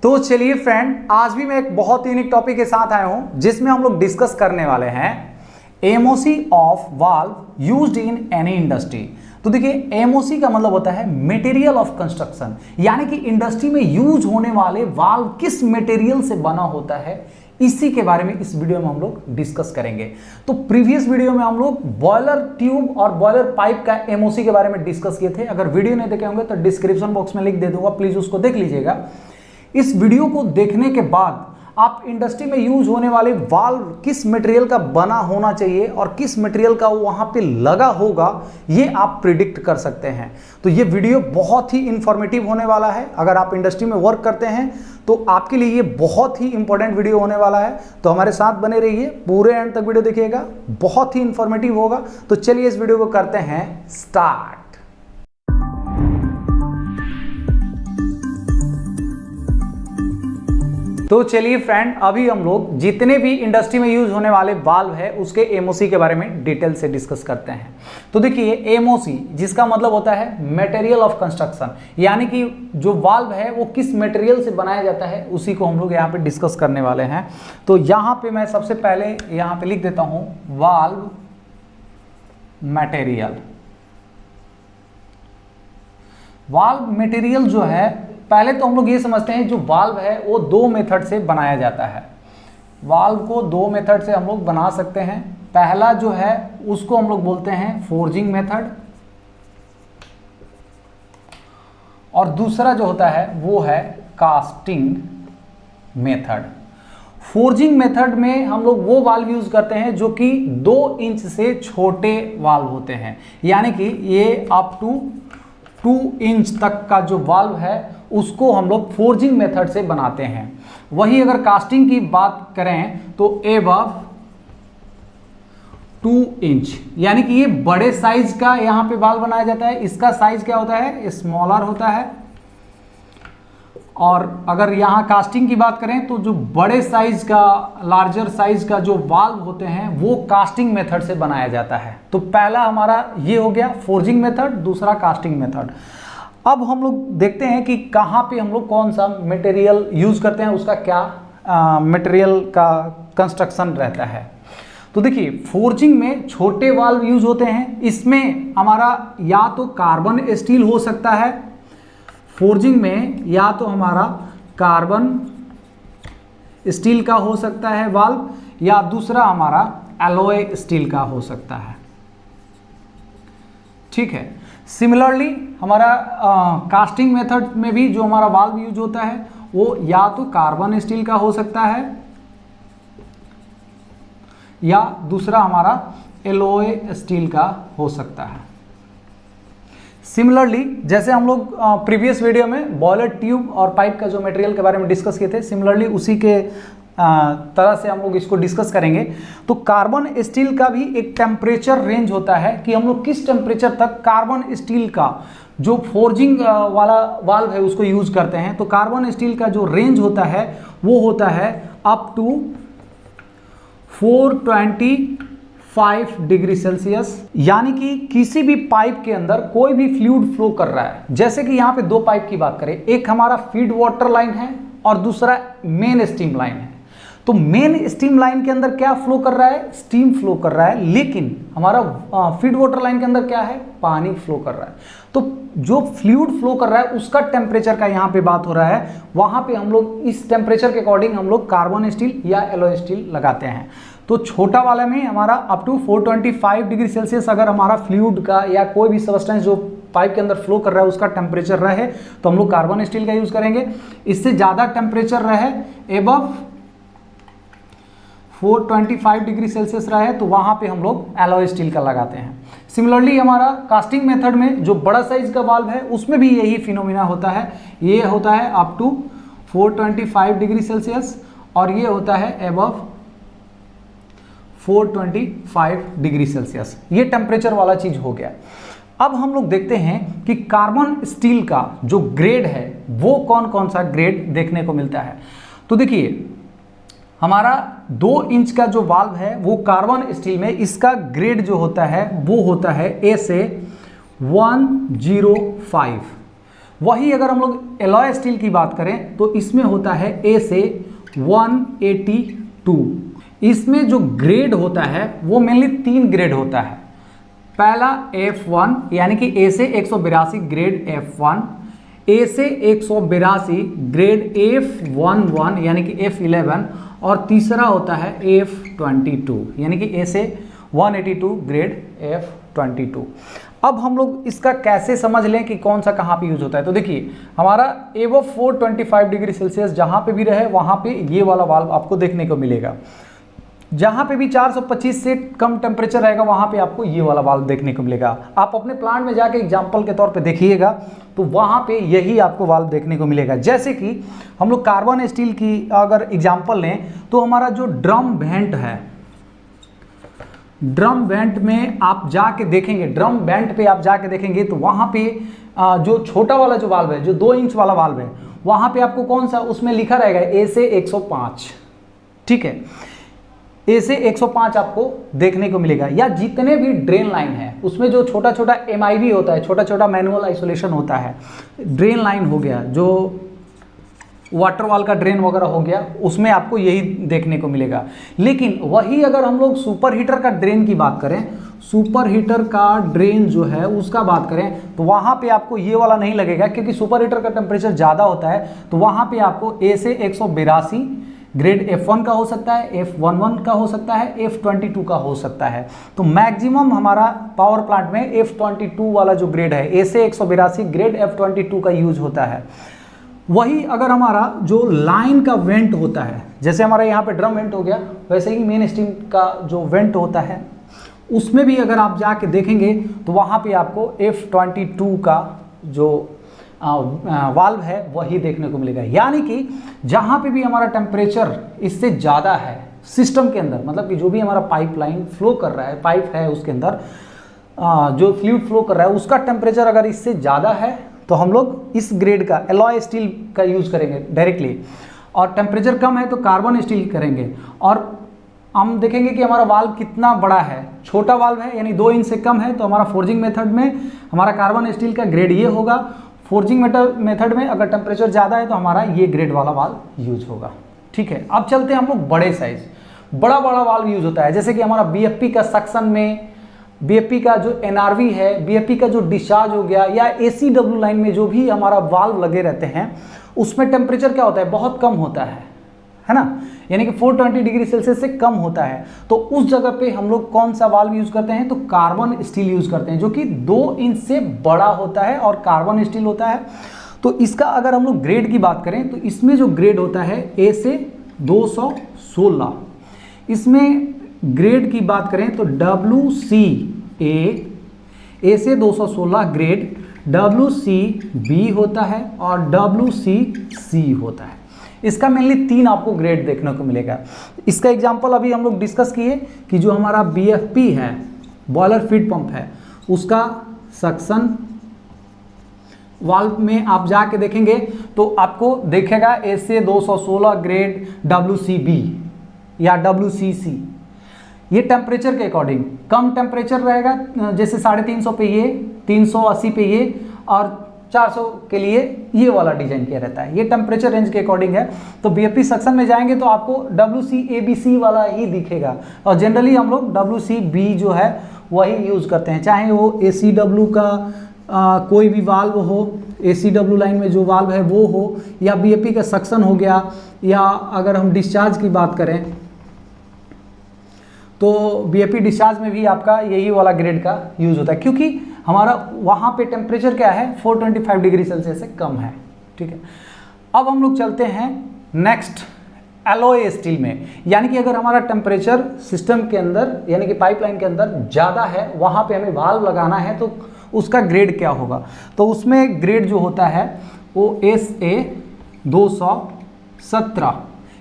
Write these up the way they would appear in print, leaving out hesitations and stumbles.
तो चलिए फ्रेंड, आज भी मैं एक बहुत यूनिक टॉपिक के साथ आया हूं जिसमें हम लोग डिस्कस करने वाले हैं MOC of valve used in any industry. तो देखिए, एमओसी का मतलब होता है मटेरियल ऑफ कंस्ट्रक्शन, यानी कि इंडस्ट्री में यूज होने वाले वाल्व किस मटेरियल से बना होता है, इसी के बारे में इस वीडियो में हम लोग डिस्कस करेंगे। तो प्रीवियस वीडियो में हम लोग बॉयलर ट्यूब और बॉयलर पाइप का एमओसी के बारे में डिस्कस किए थे। अगर वीडियो नहीं देखे होंगे तो डिस्क्रिप्शन बॉक्स में लिंक दे दूंगा, प्लीज उसको देख लीजिएगा। इस वीडियो को देखने के बाद आप इंडस्ट्री में यूज होने वाले वाल्व किस मटेरियल का बना होना चाहिए और किस मटेरियल का वहां पे लगा होगा, ये आप प्रिडिक्ट कर सकते हैं। तो ये वीडियो बहुत ही इंफॉर्मेटिव होने वाला है। अगर आप इंडस्ट्री में वर्क करते हैं तो आपके लिए ये बहुत ही इंपॉर्टेंट वीडियो होने वाला है। तो हमारे साथ बने रहिए, पूरे एंड तक वीडियो देखिएगा, बहुत ही इंफॉर्मेटिव होगा। तो चलिए इस वीडियो को करते हैं स्टार्ट। तो चलिए फ्रेंड, अभी हम लोग जितने भी इंडस्ट्री में यूज होने वाले वाल्व है उसके एमओसी के बारे में डिटेल से डिस्कस करते हैं। तो देखिए, एमओसी जिसका मतलब होता है मटेरियल ऑफ कंस्ट्रक्शन, यानी कि जो वाल्व है वो किस मटेरियल से बनाया जाता है उसी को हम लोग यहाँ पे डिस्कस करने वाले हैं। तो यहाँ पे मैं सबसे पहले यहाँ पे लिख देता हूँ वाल्व मटेरियल। वाल्व मटेरियल जो है, पहले तो हम लोग ये समझते हैं जो वाल्व है वो दो मेथड से बनाया जाता है। वाल्व को दो मेथड से हम लोग बना सकते हैं। पहला जो है उसको हम लोग बोलते हैं फोर्जिंग मेथड, और दूसरा जो होता है वो है कास्टिंग मेथड। फोर्जिंग मेथड में हम लोग वो वाल्व यूज करते हैं जो कि 2 इंच से छोटे वाल्व होते हैं, यानी कि ये अप टू 2 इंच तक का जो वाल्व है उसको हम लोग फोर्जिंग मेथड से बनाते हैं। वही अगर कास्टिंग की बात करें तो एबव 2 इंच, यानी कि ये बड़े साइज का यहाँ पे वाल्व बनाया जाता है। इसका साइज क्या होता है, स्मॉलर होता है। और अगर यहाँ कास्टिंग की बात करें तो जो बड़े साइज का, लार्जर साइज का जो वाल्व होते हैं वो कास्टिंग मेथड से बनाया जाता है। तो पहला हमारा ये हो गया फोर्जिंग मेथड, दूसरा कास्टिंग मेथड। अब हम लोग देखते हैं कि कहाँ पे हम लोग कौन सा मटेरियल यूज करते हैं, उसका क्या मटेरियल का कंस्ट्रक्शन रहता है। तो देखिए, फोर्जिंग में छोटे वाल्व यूज होते हैं। इसमें हमारा या तो कार्बन स्टील हो सकता है, फोर्जिंग में या तो हमारा कार्बन स्टील का हो सकता है वाल्व, या दूसरा हमारा एलॉय स्टील का हो सकता है। ठीक है। सिमिलरली हमारा कास्टिंग मेथड में भी जो हमारा वाल्व यूज होता है वो या तो कार्बन स्टील का हो सकता है या दूसरा हमारा एलॉय स्टील का हो सकता है। सिमिलरली जैसे हम लोग प्रीवियस वीडियो में बॉयलर ट्यूब और पाइप का जो मटेरियल के बारे में डिस्कस किए थे, सिमिलरली उसी के तरह से हम लोग इसको डिस्कस करेंगे। तो कार्बन स्टील का भी एक टेम्परेचर रेंज होता है कि हम लोग किस टेम्परेचर तक कार्बन स्टील का जो फोर्जिंग वाला वाल्व है उसको यूज करते हैं। तो कार्बन स्टील का जो रेंज होता है वो होता है अप टू 425 डिग्री सेल्सियस, यानी कि किसी भी पाइप के अंदर कोई भी फ्लूइड फ्लो कर रहा है। जैसे कि यहाँ पे 2 पाइप की बात करें, एक हमारा फीड वाटर लाइन है और दूसरा मेन स्टीम लाइन है। तो मेन स्टीम लाइन के अंदर क्या फ्लो कर रहा है, स्टीम फ्लो कर रहा है, लेकिन हमारा फीड वाटर लाइन के अंदर क्या है, पानी फ्लो कर रहा है। तो जो फ्लूइड फ्लो कर रहा है उसका टेम्परेचर का यहाँ पे बात हो रहा है, वहां पे हम लोग इस टेम्परेचर के अकॉर्डिंग हम लोग कार्बन स्टील या एलॉय स्टील लगाते हैं। तो छोटा वाला में हमारा अप टू 425 डिग्री सेल्सियस अगर हमारा फ्लूइड का या कोई भी सब्सटेंस जो पाइप के अंदर फ्लो कर रहा है उसका टेम्परेचर रहे तो हम लोग कार्बन स्टील का यूज करेंगे। इससे ज़्यादा टेम्परेचर रहे, एबव 425 डिग्री सेल्सियस रहे, तो वहाँ पे हम लोग एलॉय स्टील का लगाते हैं। सिमिलरली हमारा कास्टिंग मेथड में जो बड़ा साइज का वाल्व है उसमें भी यही फिनोमिना होता है। ये होता है अप टू 425 डिग्री सेल्सियस और ये होता है एबव 425 डिग्री सेल्सियस। ये टेम्परेचर वाला चीज हो गया। अब हम लोग देखते हैं कि कार्बन स्टील का जो ग्रेड है वो कौन कौन सा ग्रेड देखने को मिलता है। तो देखिए, हमारा 2 इंच का जो वाल्व है वो कार्बन स्टील में, इसका ग्रेड जो होता है वो होता है A से 105। वही अगर हम लोग एलॉय स्टील की बात करें तो इसमें होता है ए से 182। इसमें जो ग्रेड होता है वो मेनली 3 ग्रेड होता है। पहला F1 यानी कि ए से 182 ग्रेड F1, ए से 182 ग्रेड F11 यानी कि F11, और तीसरा होता है F22 यानी कि ए से 182 ग्रेड F22। अब हम लोग इसका कैसे समझ लें कि कौन सा कहाँ पे यूज होता है। तो देखिए हमारा एबव 425 डिग्री सेल्सियस जहाँ पे भी रहे वहाँ पे ये वाला वाल्व आपको देखने को मिलेगा। जहाँ पे भी 425 से कम टेम्परेचर रहेगा वहाँ पे आपको ये वाला वाल्व देखने को मिलेगा। आप अपने प्लांट में जाके एग्जांपल के तौर पे देखिएगा तो वहाँ पे यही आपको वाल्व देखने को मिलेगा। जैसे कि हम लोग कार्बन स्टील की अगर एग्जांपल लें तो हमारा जो ड्रम वेंट है, ड्रम वेंट में आप जाके देखेंगे, ड्रम वेंट पे आप जाके देखेंगे तो वहाँ पे जो छोटा वाला जो वाल्व है, जो 2 इंच वाला वाल्व है, वहाँ पे आपको कौन सा उसमें लिखा रहेगा ए से 105। ठीक है, ए से 105 आपको देखने को मिलेगा। या जितने भी ड्रेन लाइन है उसमें जो छोटा छोटा MIV होता है, छोटा छोटा मैनुअल आइसोलेशन होता है, ड्रेन लाइन हो गया, जो वाटर वाल का ड्रेन वगैरह हो गया, उसमें आपको यही देखने को मिलेगा। लेकिन वही अगर हम लोग सुपर हीटर का ड्रेन की बात करें, सुपर हीटर का ड्रेन जो है उसका बात करें तो वहाँ पे आपको ये वाला नहीं लगेगा, क्योंकि सुपर हीटर का टेम्परेचर ज़्यादा होता है। तो वहाँ पे आपको ए से 182 ग्रेड F1 का हो सकता है, F11 का हो सकता है, F22 का हो सकता है। तो मैक्सिमम हमारा पावर प्लांट में F22 वाला जो ग्रेड है, ए से 182 ग्रेड F22 का यूज होता है। वही अगर हमारा जो लाइन का वेंट होता है, जैसे हमारा यहाँ पे ड्रम वेंट हो गया, वैसे ही मेन स्टीम का जो वेंट होता है उसमें भी अगर आप जाके देखेंगे तो वहाँ पे आपको F22 का जो वाल्व है वही देखने को मिलेगा। यानी कि जहाँ पे भी हमारा टेम्परेचर इससे ज़्यादा है सिस्टम के अंदर, मतलब कि जो भी हमारा पाइपलाइन फ्लो कर रहा है, पाइप है उसके अंदर जो फ्लूइड फ्लो कर रहा है उसका टेम्परेचर अगर इससे ज़्यादा है तो हम लोग इस ग्रेड का एलॉय स्टील का यूज़ करेंगे डायरेक्टली, और टेम्परेचर कम है तो कार्बन स्टील करेंगे। और हम देखेंगे कि हमारा वाल्व कितना बड़ा है, छोटा वाल्व है यानी 2 इंच से कम है तो हमारा फोर्जिंग मेथड में हमारा कार्बन स्टील का ग्रेड ये होगा। फोर्जिंग मेथड में अगर टेम्परेचर ज़्यादा है तो हमारा ये ग्रेड वाला वाल्व यूज होगा। ठीक है, अब चलते हैं हम लोग बड़े साइज, बड़ा वाल्व यूज होता है। जैसे कि हमारा BFP का सक्शन में, BFP का जो NRV है, BFP का जो डिस्चार्ज हो गया, या ACW लाइन में जो भी हमारा वाल्व लगे रहते हैं उसमें टेम्परेचर क्या होता है, बहुत कम होता है ना, यानी कि 420 डिग्री सेल्सियस से कम होता है। तो उस जगह पे हम लोग कौन सा वाल्व यूज करते हैं, तो कार्बन स्टील यूज करते हैं, जो कि 2 इंच से बड़ा होता है और कार्बन स्टील होता है। तो इसका अगर हम लोग ग्रेड की बात करें तो इसमें जो ग्रेड होता है ए से 216, इसमें ग्रेड की बात करें तो WCA ए से 216 ग्रेड, WCB होता है और WCC होता है। इसका मेनली 3 आपको ग्रेड देखने को मिलेगा। इसका एग्जांपल अभी हम लोग डिस्कस किए कि जो हमारा BFP है, बॉयलर फीड पंप है, उसका सक्शन वाल्व में आप जाके देखेंगे तो आपको देखेगा ए से 216 ग्रेड WCB या WCC। ये टेम्परेचर के अकॉर्डिंग कम टेम्परेचर रहेगा, जैसे 350 पे ये, 380 पे ये और 400 के लिए ये वाला डिजाइन किया रहता है। ये टेम्परेचर रेंज के अकॉर्डिंग है। तो BFP सेक्शन में जाएंगे तो आपको WCABC वाला ही दिखेगा, और जनरली हम लोग WCB जो है वही यूज़ करते हैं, चाहे वो ACW का कोई भी वाल्व हो, ACW लाइन में जो वाल्व है वो हो, या BFP का सेक्शन हो गया, या अगर हम डिस्चार्ज की बात करें तो BFP डिस्चार्ज में भी आपका यही वाला ग्रेड का यूज़ होता है, क्योंकि हमारा वहाँ पे टेम्परेचर क्या है 425 डिग्री सेल्सियस से कम है। ठीक है, अब हम लोग चलते हैं नेक्स्ट एलॉय स्टील में। यानी कि अगर हमारा टेम्परेचर सिस्टम के अंदर यानी कि पाइपलाइन के अंदर ज़्यादा है, वहाँ पे हमें वाल्व लगाना है तो उसका ग्रेड क्या होगा। तो उसमें ग्रेड जो होता है वो SA 217,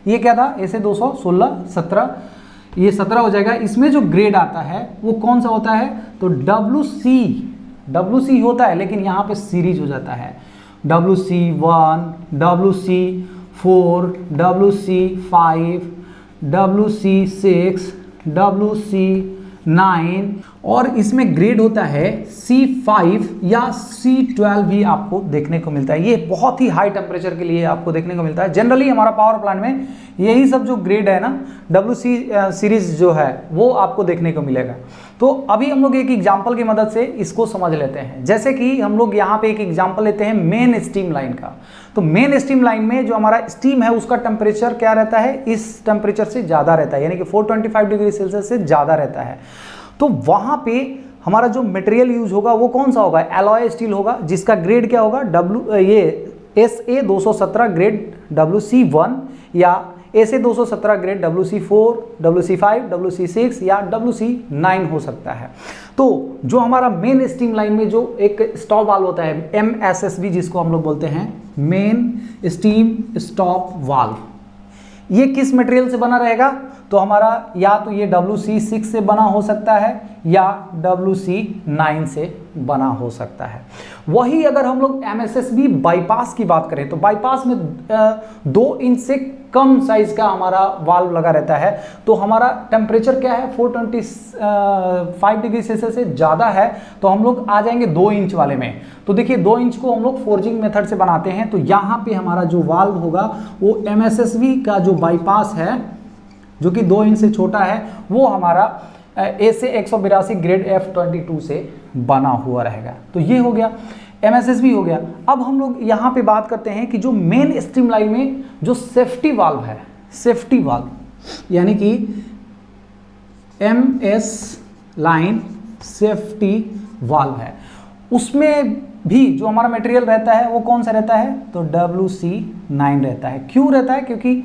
ये क्या था SA 216 17, ये 17 हो जाएगा। इसमें जो ग्रेड आता है वो कौन सा होता है, तो WC होता है, लेकिन यहाँ पे सीरीज हो जाता है WC1, WC4, WC5, WC6, WC9 और इसमें ग्रेड होता है C5 या C12 भी आपको देखने को मिलता है। ये बहुत ही हाई टेम्परेचर के लिए आपको देखने को मिलता है। जनरली हमारा पावर प्लांट में यही सब जो ग्रेड है ना, WC सीरीज जो है वो आपको देखने को मिलेगा। तो अभी हम लोग एक एग्जांपल की मदद से इसको समझ लेते हैं। जैसे कि हम लोग यहाँ पे एक एग्जांपल लेते हैं मेन स्टीम लाइन का। तो मेन स्टीम लाइन में जो हमारा स्टीम है उसका टेम्परेचर क्या रहता है, इस टेम्परेचर से ज़्यादा रहता है, यानी कि 425 डिग्री सेल्सियस से ज़्यादा रहता है। तो वहाँ पे हमारा जो मटेरियल यूज होगा वो कौन सा होगा, एलॉय स्टील होगा, जिसका ग्रेड क्या होगा, SA217 ग्रेड WC1 या SA217 grade WC4, WC5, WC6 या WC9 हो सकता है। तो जो हमारा मेन स्टीम लाइन में जो एक स्टॉप वाल्व होता है MSSB, जिसको हम लोग बोलते हैं मेन स्टीम स्टॉप वाल्व, ये किस मटेरियल से बना रहेगा, तो हमारा या तो ये WC6 से बना हो सकता है या WC9 से बना हो सकता है। वही अगर हम लोग MSSB बाईपास की बात करें तो बाईपास में 2 इंच से कम साइज का हमारा वाल्व लगा रहता है। तो हमारा टेम्परेचर क्या है, 425 डिग्री सेल्सियस से ज़्यादा है, तो हम लोग आ जाएंगे 2 इंच वाले में। तो देखिए 2 इंच को हम लोग फोर्जिंग मेथड से बनाते हैं। तो यहाँ पे हमारा जो वाल्व होगा वो MSSB का जो बाईपास है जो कि 2 इंच से छोटा है, वो हमारा SA182 ग्रेड F22 से बना हुआ रहेगा। तो ये हो गया, MSSB हो गया। अब हम लोग यहाँ पे बात करते हैं कि जो मेन स्ट्रीम लाइन में जो सेफ्टी वाल्व है, सेफ्टी वाल्व यानी कि MS लाइन सेफ्टी वाल्व है, उसमें भी जो हमारा मटेरियल रहता है वो कौन सा रहता है, तो WC9 रहता है। क्यों रहता है, क्योंकि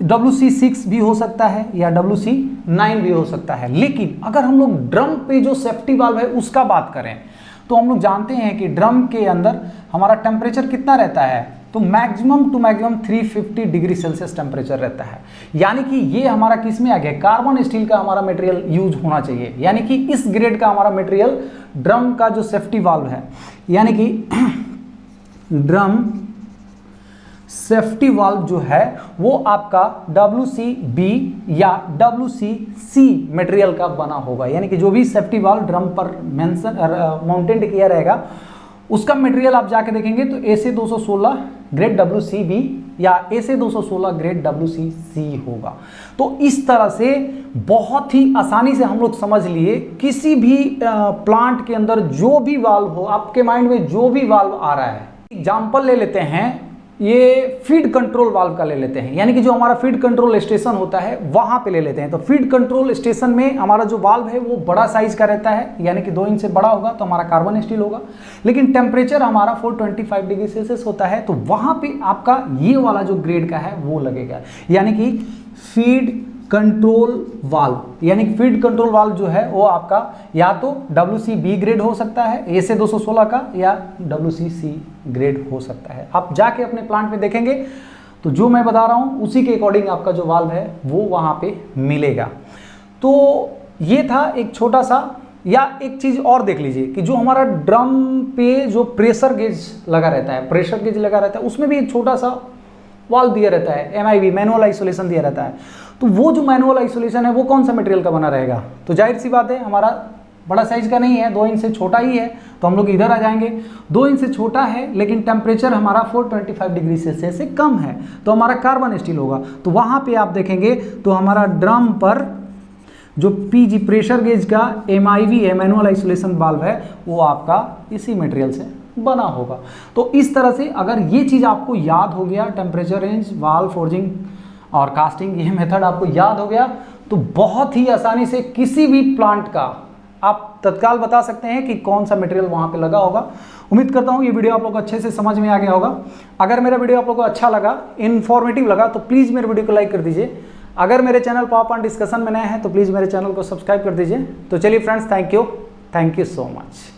WC6 भी हो सकता है या WC9 भी हो सकता है। लेकिन अगर हम लोग ड्रम पे जो सेफ्टी वाल्व है उसका बात करें तो हम लोग जानते हैं कि ड्रम के अंदर हमारा टेम्परेचर कितना रहता है, तो maximum two maximum 350 degree Celsius temperature रहता है। यानी कि ये हमारा किस में आ गया, कार्बन स्टील का हमारा मटेरियल यूज होना चाहिए। यानी कि इस ग्रेड का हमारा मटेरियल ड्रम का जो सेफ्टी वाल्व है, यानी कि ड्रम सेफ्टी वाल्व जो है वो आपका WCB या WCC मटेरियल का बना होगा। यानी कि जो भी सेफ्टी वाल्व ड्रम पर माउंटेड किया रहेगा उसका मटेरियल आप जाके देखेंगे तो SA216 ग्रेड WCB या SA216 ग्रेड WCC होगा। तो इस तरह से बहुत ही आसानी से हम लोग समझ लिए, किसी भी प्लांट के अंदर जो भी वाल्व हो, आपके माइंड में जो भी वाल्व आ रहा है, एग्जाम्पल ले लेते हैं, ये फीड कंट्रोल वाल्व का ले लेते हैं, यानी कि जो हमारा फीड कंट्रोल स्टेशन होता है वहां पे ले लेते हैं। तो फीड कंट्रोल स्टेशन में हमारा जो वाल्व है वो बड़ा साइज का रहता है, यानी कि 2 इंच से बड़ा होगा तो हमारा कार्बन स्टील होगा। लेकिन टेम्परेचर हमारा 425 डिग्री सेल्सियस होता है, तो वहां पे आपका ये वाला जो ग्रेड का है वो लगेगा, यानी कि फीड कंट्रोल वाल्व। यानी कि फीड कंट्रोल वाल्व जो है वो आपका या तो WCB ग्रेड हो सकता है SA216 का, या WCC ग्रेड हो सकता है। आप जाके अपने प्लांट में देखेंगे तो जो मैं बता रहा हूँ उसी के अकॉर्डिंग आपका जो वाल्व है वो वहाँ पे मिलेगा। तो ये था एक छोटा सा, या एक चीज़ और देख लीजिए कि जो हमारा ड्रम पे जो प्रेशर गेज लगा रहता है, प्रेशर गेज लगा रहता है, उसमें भी एक छोटा सा वाल्व दिया रहता है, MIV मैनुअल आइसोलेशन दिया रहता है। तो वो जो मैनुअल आइसोलेशन है वो कौन सा मटेरियल का बना रहेगा, तो जाहिर सी बात है हमारा बड़ा साइज का नहीं है, 2 इंच से छोटा ही है, तो हम लोग इधर आ जाएंगे। 2 इंच से छोटा है लेकिन टेम्परेचर हमारा 425 डिग्री सेल्सियस से कम है, तो हमारा कार्बन स्टील होगा। तो वहाँ पे आप देखेंगे तो हमारा ड्रम पर जो PG प्रेशर गेज का MIV है, मैनुअल आइसोलेशन वाल्व है, वो आपका इसी मटेरियल से बना होगा। तो इस तरह से अगर ये चीज़ आपको याद हो गया, टेम्परेचर रेंज, वाल्व फोर्जिंग और कास्टिंग, ये मेथड आपको याद हो गया, तो बहुत ही आसानी से किसी भी प्लांट का आप तत्काल बता सकते हैं कि कौन सा मटेरियल वहाँ पे लगा होगा। उम्मीद करता हूँ ये वीडियो आप लोग को अच्छे से समझ में आ गया होगा। अगर मेरा वीडियो आप लोग को अच्छा लगा, इन्फॉर्मेटिव लगा, तो प्लीज़ मेरे वीडियो को लाइक कर दीजिए। अगर मेरे चैनल पावर प्लांट डिस्कशन में नए हैं तो प्लीज़ मेरे चैनल को सब्सक्राइब कर दीजिए। तो चलिए friends, thank you so much.